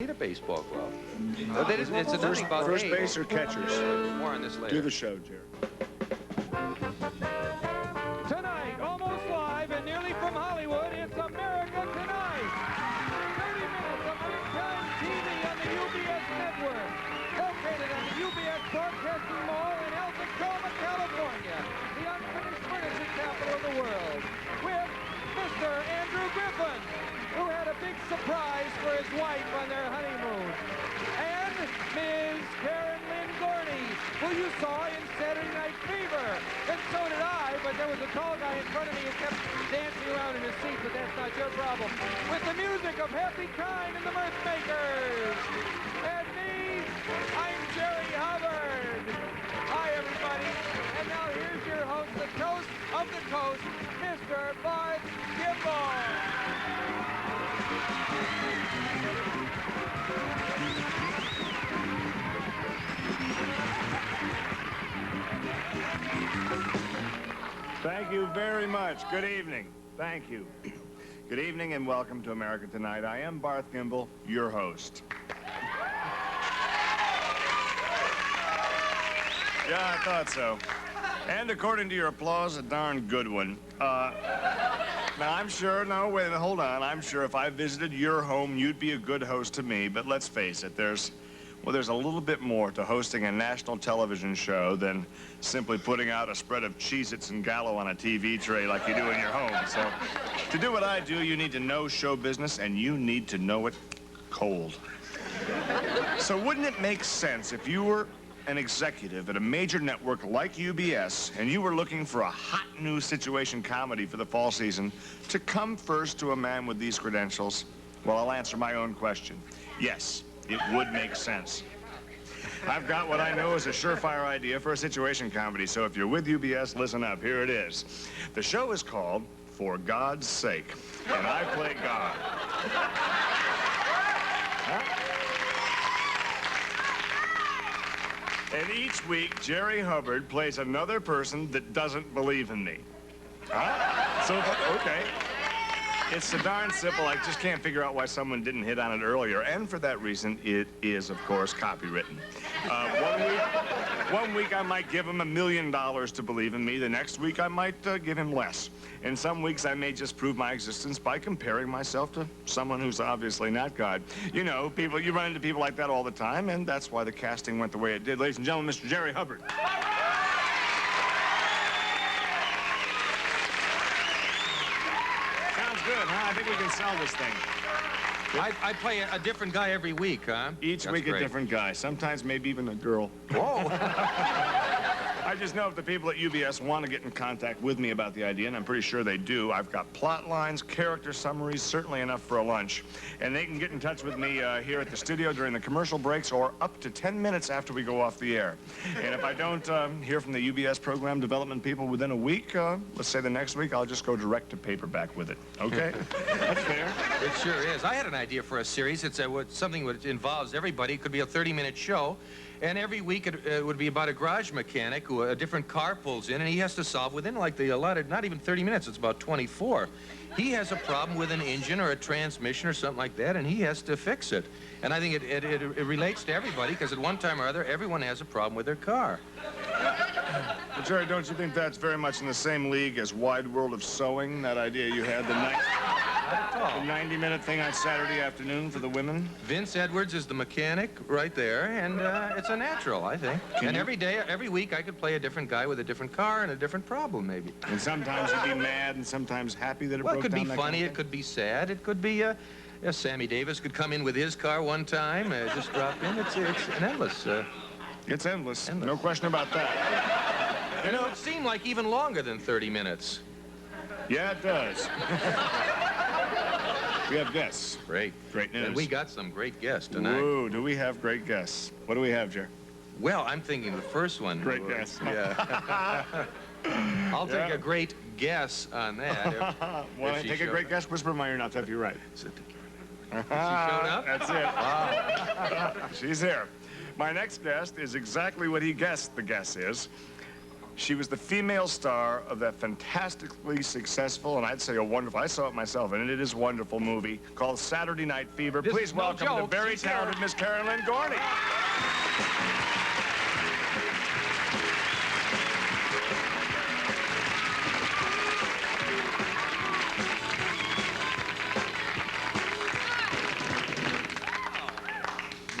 need a baseball glove. But it's nothing about first base or catchers. More on this later. Do the show, Jerry. Tonight, almost live and nearly from Hollywood, it's America Tonight. 30 minutes of big-time TV on the UBS network. Located on the UBS Broadcasting Mall in Alta Coma, California, the unfinished furniture capital of the world, with Mr. Andrew Griffin, who had a big surprise for his wife on their honeymoon, and Ms. Karen Lynn Gorney, who you saw in Saturday Night Fever. And so did I, but there was a tall guy in front of me who kept dancing around in his seat, but that's not your problem. With the music of Happy Kyne and the Mirthmakers. And me, I'm Jerry Hubbard. Hi, everybody. And now here's your host, the toast of the coast, Mr. Barth Gimble. Thank you very much. Good evening. Thank you. Good evening and welcome to America Tonight. I am Barth Gimble, your host. Yeah, I thought so. And according to your applause, a darn good one. Now, I'm sure, no, wait, hold on. I'm sure if I visited your home, you'd be a good host to me. But let's face it, there's a little bit more to hosting a national television show than simply putting out a spread of Cheez-Its and Gallo on a TV tray like you do in your home. So, to do what I do, you need to know show business, and you need to know it cold. So wouldn't it make sense if you were an executive at a major network like UBS and you were looking for a hot new situation comedy for the fall season to come first to a man with these credentials? Well, I'll answer my own question. Yes, it would make sense. I've got what I know is a surefire idea for a situation comedy, so if you're with UBS, listen up. Here it is. The show is called For God's Sake, and I play God. Huh? And each week, Jerry Hubbard plays another person that doesn't believe in me. Huh? So, okay. It's so darn simple, I just can't figure out why someone didn't hit on it earlier. And for that reason, it is, of course, copywritten. One week I might give him $1 million to believe in me. The next week I might give him less. In some weeks I may just prove my existence by comparing myself to someone who's obviously not God. You know, you run into people like that all the time, and that's why the casting went the way it did. Ladies and gentlemen, Mr. Jerry Hubbard. Good, huh? I think we can sell this thing. I play a different guy every week, huh? Each week a different guy. Sometimes maybe even a girl. Whoa. I just know if the people at UBS want to get in contact with me about the idea, and I'm pretty sure they do. I've got plot lines, character summaries, certainly enough for a lunch. And they can get in touch with me here at the studio during the commercial breaks or up to 10 minutes after we go off the air. And if I don't hear from the UBS program development people within a week, let's say the next week, I'll just go direct to paperback with it. Okay? That's fair. It sure is. I had an idea for a series. It's something that involves everybody. It could be a 30-minute show. And every week it would be about a garage mechanic who a different car pulls in, and he has to solve within like the allotted, not even 30 minutes, it's about 24. He has a problem with an engine or a transmission or something like that, and he has to fix it. And I think it relates to everybody, because at one time or other, everyone has a problem with their car. Well, Jerry, don't you think that's very much in the same league as Wide World of Sewing, that idea you had the night? Not at all. The 90-minute thing on Saturday afternoon for the women? Vince Edwards is the mechanic right there, and it's a natural, I think. And every week, I could play a different guy with a different car and a different problem, maybe. And sometimes you'd be mad and sometimes happy that it broke down. Well, it could be funny, it could be sad, it could be, Sammy Davis could come in with his car one time, just drop in. It's an endless. It's endless. No question about that. You know, it seemed like even longer than 30 minutes. Yeah, it does. We have guests. Great. Great news. And we got some great guests tonight. Ooh, do we have great guests? What do we have, Jer? Well, I'm thinking the first one. Great guest. Yeah. I'll take a great guess on that. Want to take a great guess? Whisper in my ear and I'll tell if you're right. She showed up? That's it. Wow. She's here. My next guest is exactly what he guessed the guess is. She was the female star of that fantastically successful, and I'd say a wonderful, I saw it myself, and it is a wonderful movie called Saturday Night Fever. This Please is no welcome the joke. very She's here. talented Miss Karen Lynn Gorney.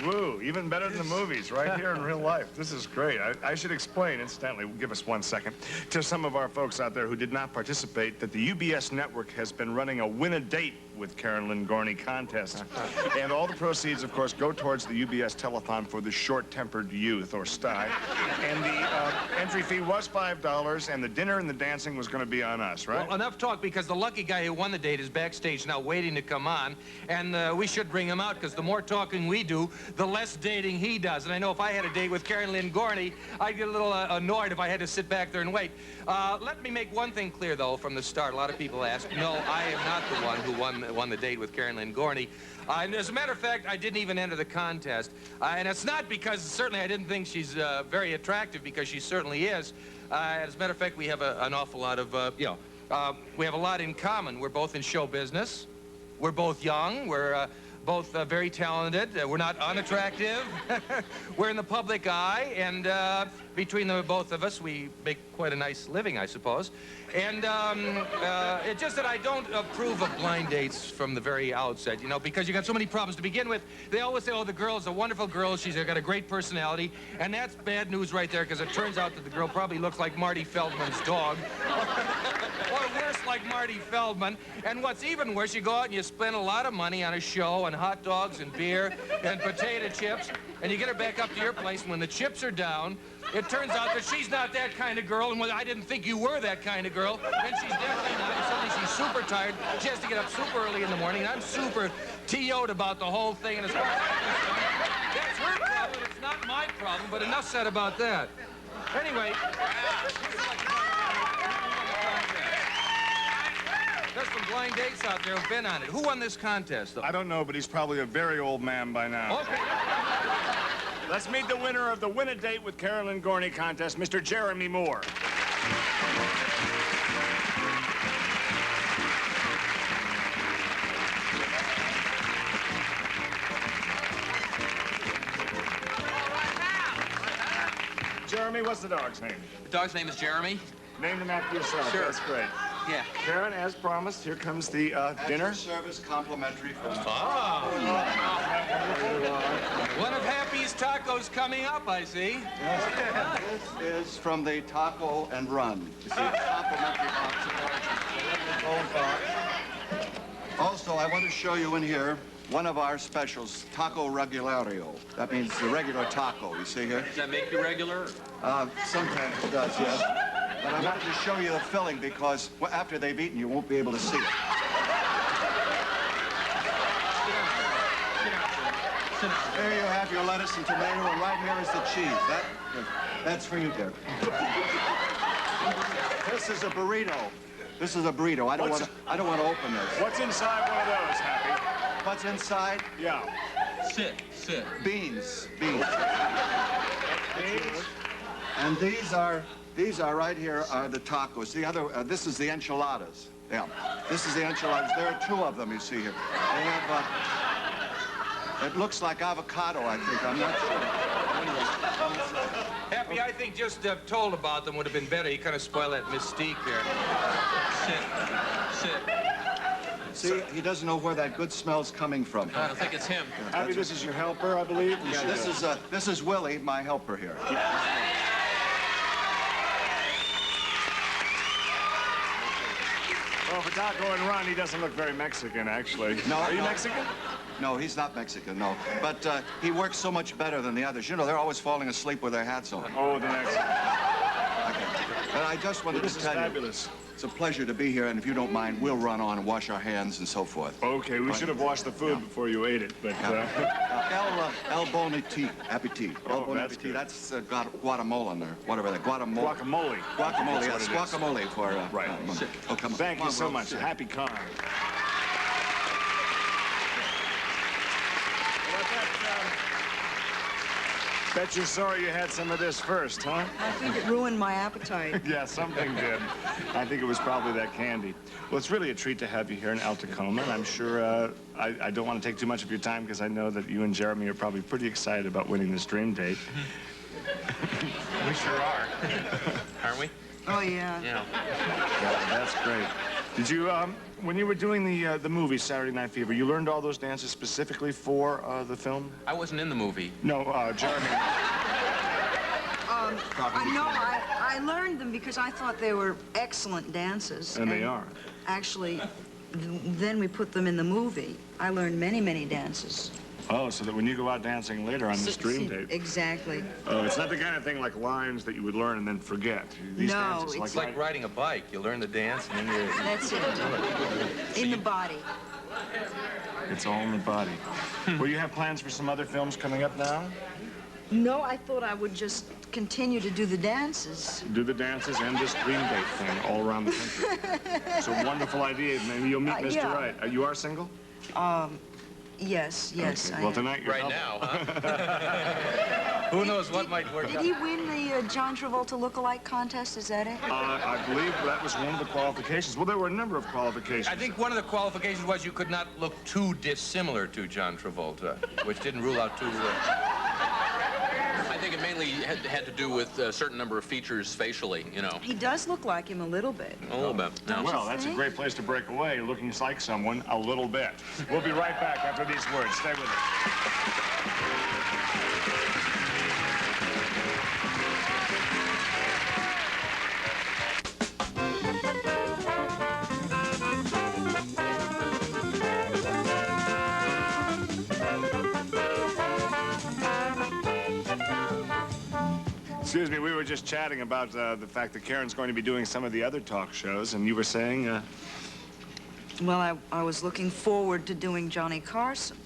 Woo, even better than the movies, right here in real life. This is great. I should explain, incidentally, give us 1 second, to some of our folks out there who did not participate, that the UBS network has been running a win-a-date with Karen Lynn Gorney contest. And all the proceeds, of course, go towards the UBS telethon for the short-tempered youth, or STY. And the entry fee was $5, and the dinner and the dancing was going to be on us, right? Well, enough talk, because the lucky guy who won the date is backstage now waiting to come on, and we should bring him out, because the more talking we do, the less dating he does. And I know if I had a date with Karen Lynn Gorney, I'd get a little annoyed if I had to sit back there and wait. Let me make one thing clear, though, from the start. A lot of people ask, no, I am not the one who won the date with Karen Lynn Gorney. And as a matter of fact, I didn't even enter the contest. And it's not because, certainly, I didn't think she's very attractive, because she certainly is. As a matter of fact, we have an awful lot of, we have a lot in common. We're both in show business. We're both young. We're both very talented. We're not unattractive. We're in the public eye, and between the both of us, we make quite a nice living, I suppose. And it's just that I don't approve of blind dates from the very outset, you know, because you got so many problems to begin with. They always say, oh, the girl's a wonderful girl. She's got a great personality. And that's bad news right there, because it turns out that the girl probably looks like Marty Feldman's dog. Or worse, like Marty Feldman. And what's even worse, you go out and you spend a lot of money on a show and hot dogs and beer and potato chips, and you get her back up to your place, and when the chips are down, it turns out that she's not that kind of girl, and well, I didn't think you were that kind of girl, and she's definitely not, and suddenly she's super tired. She has to get up super early in the morning, and I'm super TO'd about the whole thing, and as far as I'm concerned, that's her problem, it's not my problem, but enough said about that. Anyway, there's some blind dates out there who've been on it. Who won this contest, though? I don't know, but he's probably a very old man by now. Okay. Let's meet the winner of the Win-A-Date with Karen Lynn Gorney contest, Mr. Jeremy Moore. Jeremy, what's the dog's name? The dog's name is Jeremy. Name him after yourself. Sure. That's great. Yeah. Karen, as promised, here comes the dinner. Service complimentary from One of Happy's tacos coming up, I see. This is from the Taco and Run. You see, it's complimentary box. Also, I want to show you in here one of our specials, Taco Regulario. That means the regular taco, you see here? Does that make you regular? Sometimes it does, yes. But I wanted to show you the filling because after they've eaten, you won't be able to see it. There you have your lettuce and tomato, and right here is the cheese. That's for you, dear. This is a burrito. This is a burrito. I don't want to open this. What's inside one of those, Happy? What's inside? Yeah. Sit. Beans. And these are right here are the tacos. The other, this is the enchiladas. Yeah, this is the enchiladas. There are two of them you see here. They have, it looks like avocado, I think. I'm not sure. Happy, I think just told about them would have been better. You kind of spoil that mystique there. Sit. See, he doesn't know where that good smell's coming from. I don't think it's him. Happy, this is your helper, I believe? Yeah, this is Willie, my helper here. Well, for Taco and Run, he doesn't look very Mexican, actually. No, Are you no. Mexican? No, he's not Mexican, no. But he works so much better than the others. You know, they're always falling asleep with their hats on. Oh, the next. But I just wanted This to is tell fabulous. you, it's a pleasure to be here, and if you don't mind, we'll run on and wash our hands and so forth. Okay, we should have washed the food before you ate it, but... El bon appetit. El bon that's appetit. good. That's Guatemalan or whatever that. Guacamole. Guacamole. Guacamole, That's yes. what it is. Guacamole for... Right. Oh, come on. Thank Come you on, so Will. much. Sit. Happy Kyne. Bet you're sorry you had some of this first, huh? I think it ruined my appetite. Yeah, something did. I think it was probably that candy. Well, it's really a treat to have you here in Alta Coma, and I'm sure I don't want to take too much of your time because I know that you and Jeremy are probably pretty excited about winning this dream date. We sure are. Aren't we? Oh, yeah. Yeah. Yeah, that's great. Did you, when you were doing the movie Saturday Night Fever, you learned all those dances specifically for the film? I wasn't in the movie. No, Jeremy. I learned them because I thought they were excellent dances. And they are. Actually, then we put them in the movie. I learned many, many dances. Oh, so that when you go out dancing later on this dream date. Exactly. Oh, it's not the kind of thing like lines that you would learn and then forget. These No, dances, it's Like riding a bike. You learn the dance and then you... That's it. In the body. It's all in the body. Well, you have plans for some other films coming up now? No, I thought I would just continue to do the dances. Do the dances and this dream date thing all around the country. It's a wonderful idea. Maybe you'll meet Mr. Yeah. Right. You are single? Yes, Okay. I Well, am. tonight you're Right now, huh? Who knows what might work Did out? he win the John Travolta look-alike contest? Is that it? I believe that was one of the qualifications. Well, there were a number of qualifications. I think one of the qualifications was you could not look too dissimilar to John Travolta, which didn't rule out too... I think it mainly had to do with a certain number of features facially, you know. He does look like him a little bit. A little bit. No. Well, that's a great place to break away, looking like someone a little bit. We'll be right back after these words. Stay with us. Excuse me, we were just chatting about the fact that Karen's going to be doing some of the other talk shows, and you were saying, Well, I was looking forward to doing Johnny Carson.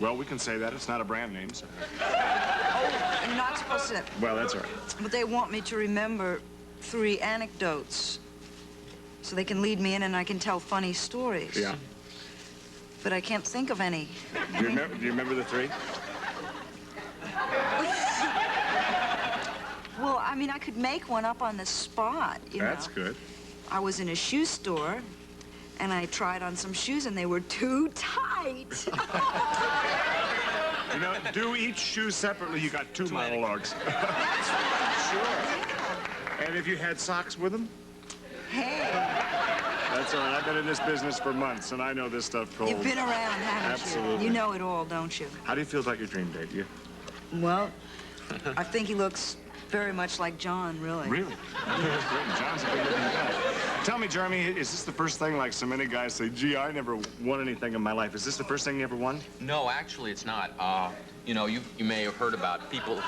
well, we can say that. It's not a brand name, so. You're not supposed to, Well, that's all right. but they want me to remember 3 anecdotes so they can lead me in and I can tell funny stories. Yeah. But I can't think of any. Do you remember the 3? Well, I mean, I could make one up on the spot, you know. That's good. I was in a shoe store, and I tried on some shoes, and they were too tight. You know, do each shoe separately. You got 2 monologues. Sure. And if you had socks with them? Hey, That's all right. I've been in this business for months, and I know this stuff cold. you've been around, haven't Absolutely. you? You know it all, don't you? How do you feel about your dream date? You Well, I think he looks very much like John, really. really? That's great. John's a good-looking guy. Tell me, Jeremy, is this the first thing, like so many guys say, gee, I never won anything in my life. Is this the first thing you ever won? No, actually, it's not. You know, you may have heard about people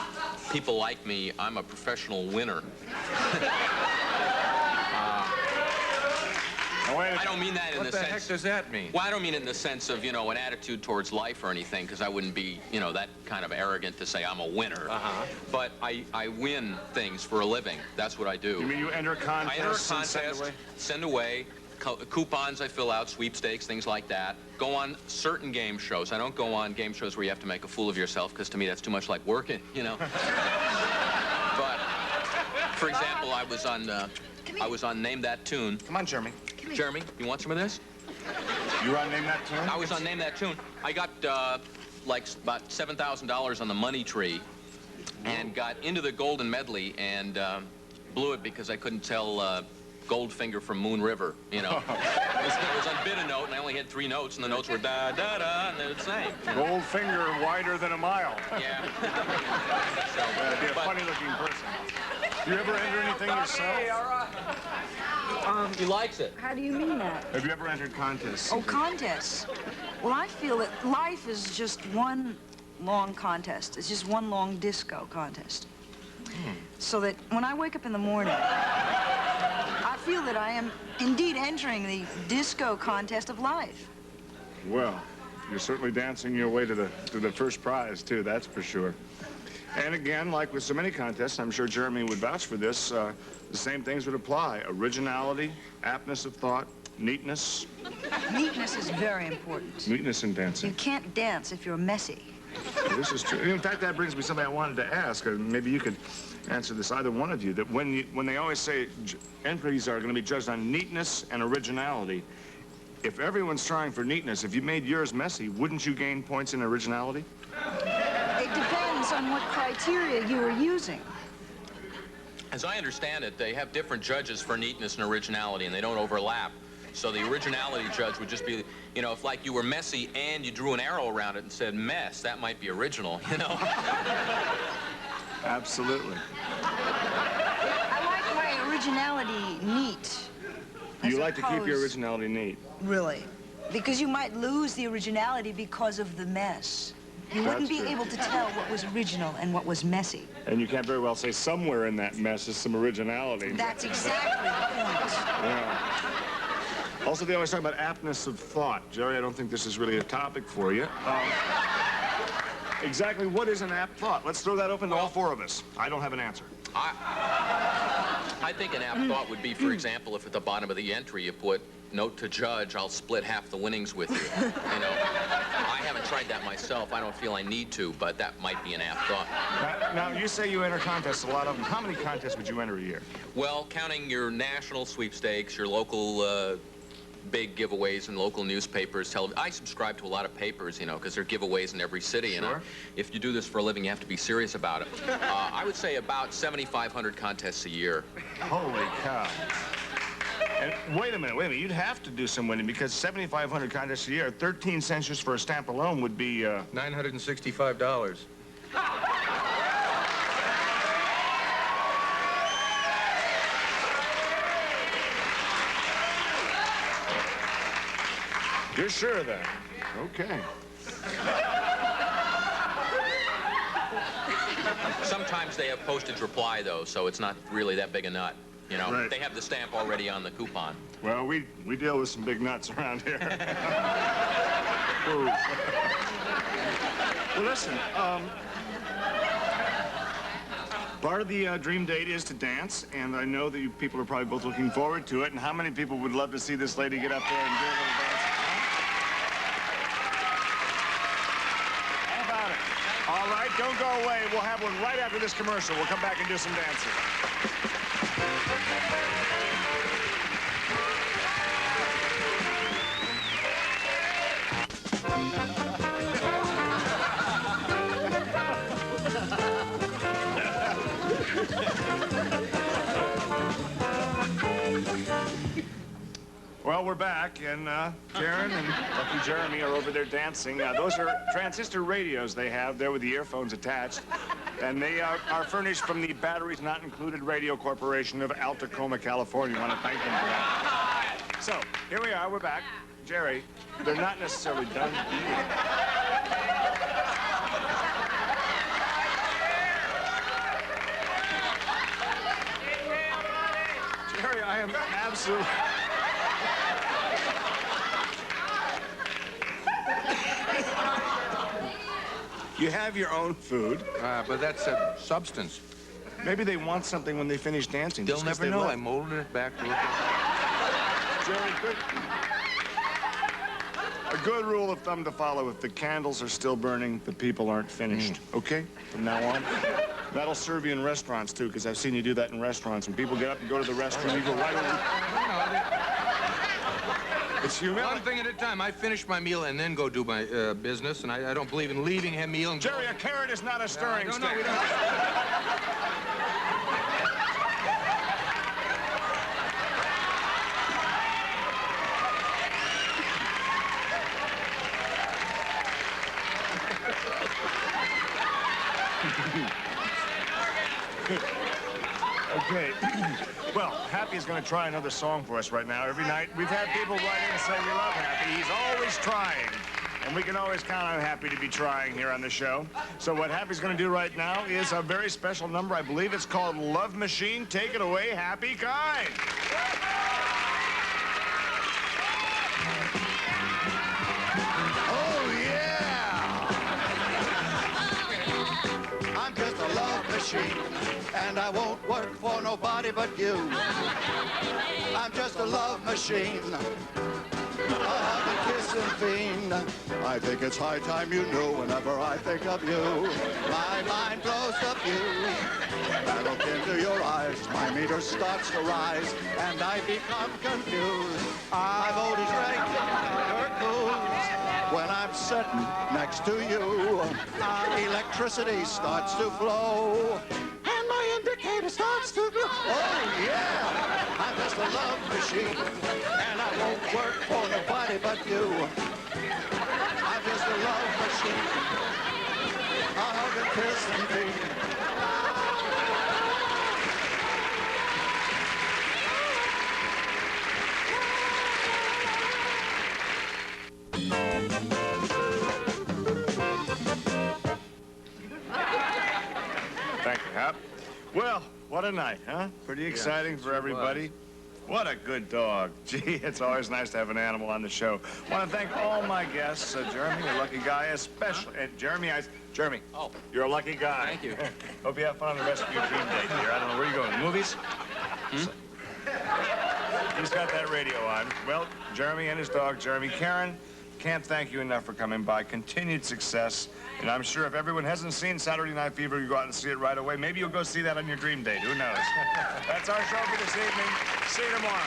like me. I'm a professional winner. Oh, wait a I don't mean that in What the the sense... heck does that mean? Well, I don't mean it in the sense of, you know, an attitude towards life or anything, because I wouldn't be, you know, that kind of arrogant to say I'm a winner. Uh-huh. But I win things for a living. That's what I do. You mean you enter contests I enter a and send contest, away? send away, coupons I fill out, sweepstakes, things like that. Go on certain game shows. I don't go on game shows where you have to make a fool of yourself, because to me that's too much like working, you know. But, for example, I was on Name That Tune. Come on, Jeremy. Jeremy, you want some of this? You want to name that tune? I was on Name That Tune. I got like about $7,000 on the money tree and got into the golden medley and blew it because I couldn't tell Goldfinger from Moon River, you know. It was on bid a note, and I only had 3 notes, and the notes were da, da, da, and they were the same. Goldfinger wider than a mile. Yeah. That'd be a funny-looking person. Do you ever enter anything yourself? He likes it. How do you mean that? Have you ever entered contests? Oh, contests. Well, I feel that life is just one long contest. It's just one long disco contest. So that when I wake up in the morning, I feel that I am indeed entering the disco contest of life. Well, you're certainly dancing your way to the first prize, too, that's for sure. And again, like with so many contests, I'm sure Jeremy would vouch for this, the same things would apply. Originality, aptness of thought, neatness. Neatness is very important. Neatness in You dancing. can't dance if you're messy. This is true. In fact, that brings me something I wanted to ask. Maybe you could answer this, either one of you. That when they always say entries are going to be judged on neatness and originality, if everyone's trying for neatness, if you made yours messy, wouldn't you gain points in originality? It depends on what criteria you are using. As I understand it, they have different judges for neatness and originality, and they don't overlap. So the originality judge would just be, you know, if like you were messy and you drew an arrow around it and said mess, that might be original, you know? Absolutely. I like my originality neat. You like to keep your originality neat. Really. Because you might lose the originality because of the mess. You wouldn't be able to tell what was original and what was messy. And you can't very well say somewhere in that mess is some originality. That's exactly the point. Yeah. Also, they always talk about aptness of thought. Jerry, I don't think this is really a topic for you. Exactly what is an apt thought? Let's throw that open to all four of us. I don't have an answer. I think an apt thought would be, for example, if at the bottom of the entry you put, note to judge, I'll split half the winnings with you. You know, I haven't tried that myself. I don't feel I need to, but that might be an apt thought. Now, you say you enter contests, a lot of them. How many contests would you enter a year? Well, counting your national sweepstakes, your local big giveaways in local newspapers, television. I subscribe to a lot of papers, you know, because there are giveaways in every city. Sure. And if you do this for a living, you have to be serious about it. I would say about 7,500 contests a year. Holy cow. And wait a minute. You'd have to do some winning because 7,500 contests a year, 13 cents just for a stamp alone would be... $965. You're sure of that? Okay. Sometimes they have postage reply, though, so it's not really that big a nut. You know, Right. They have the stamp already on the coupon. Well, we deal with some big nuts around here. Ooh. Well, listen, part of the dream date is to dance, and I know that you people are probably both looking forward to it. And how many people would love to see this lady get up there and do a little dance? How about it? All right, don't go away. We'll have one right after this commercial. We'll come back and do some dancing. Well, we're back, and Karen and Lucky Jeremy are over there dancing. Those are transistor radios they have there with the earphones attached, and they are furnished from the Batteries Not Included Radio Corporation of Alta Coma, California. I want to thank them for that. So, here we are, we're back. Jerry, they're not necessarily done eating. Jerry, I am absolutely... You have your own food. But that's a substance. Maybe they want something when they finish dancing. They'll never know. I molded it back to it. Jerry, a good rule of thumb to follow. If the candles are still burning, the people aren't finished. Okay? From now on. That'll serve you in restaurants, too, because I've seen you do that in restaurants. When people get up and go to the restaurant, you go right over. It's humility. One thing at a time. I finish my meal and then go do my business, and I don't believe in leaving a meal and Jerry, a carrot is not a stirring stick. No, we don't. Okay. Well, Happy's going to try another song for us right now. Every night, we've had people write in and say we love Happy. He's always trying. And we can always count on Happy to be trying here on the show. So what Happy's going to do right now is a very special number. I believe it's called Love Machine. Take it away, Happy Kyne. Oh, yeah! I'm just a love machine, and I won't work for nobody but you. I'm just a love machine. kissing fiend. I think it's high time you knew whenever I think of you. My mind blows up you. I look into your eyes, my meter starts to rise, and I become confused. My vote is ranked your goose. When I'm sitting next to you, electricity starts to flow, and my indicator starts to glow. Oh, yeah, I'm just a love machine, and I won't work for nobody but you. I'm just a love machine, a hug and kiss and feed. Thank you, Hap. Well, what a night, huh? Pretty exciting for everybody. What a good dog. Gee, it's always nice to have an animal on the show. Want to thank all my guests. Jeremy, you're a lucky guy, especially. And Jeremy, Oh. you're a lucky guy. Thank you. Hope you have fun on the rest of your dream date here. I don't know where you going. Movies? He's got that radio on. Well, Jeremy and his dog, Jeremy. Karen, can't thank you enough for coming by. Continued success. And I'm sure if everyone hasn't seen Saturday Night Fever, you go out and see it right away. Maybe you'll go see that on your dream date. Who knows? That's our show for this evening. See you tomorrow.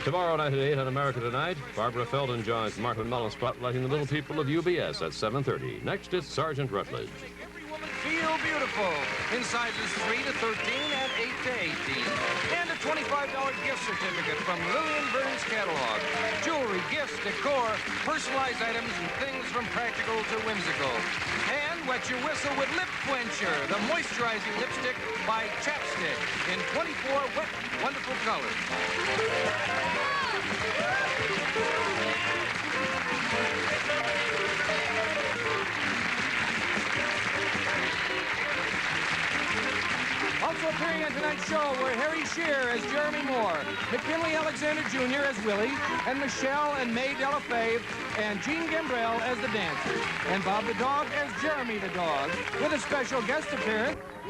Tomorrow night at 8 on America Tonight, Barbara Feldon joins Martin Mull spotlighting the little people of UBS at 7:30. Next is Sergeant Rutledge. Every woman feel beautiful in sizes 3 to 13 and 8 to 18. And a $25 gift certificate from Lillian Burns catalog. Jewelry, gifts, decor, personalized items, and things from practical to whimsical. And wet your whistle with Lip Quencher, the moisturizing lipstick by Chapstick in 24 wet, wonderful colors. Also appearing on tonight's show were Harry Shearer as Jeremy Moore, McKinley Alexander Jr. as Willie, and Michelle and May Delafave, and Jean Gimble as the dancer, and Bob the dog as Jeremy the dog, with a special guest appearance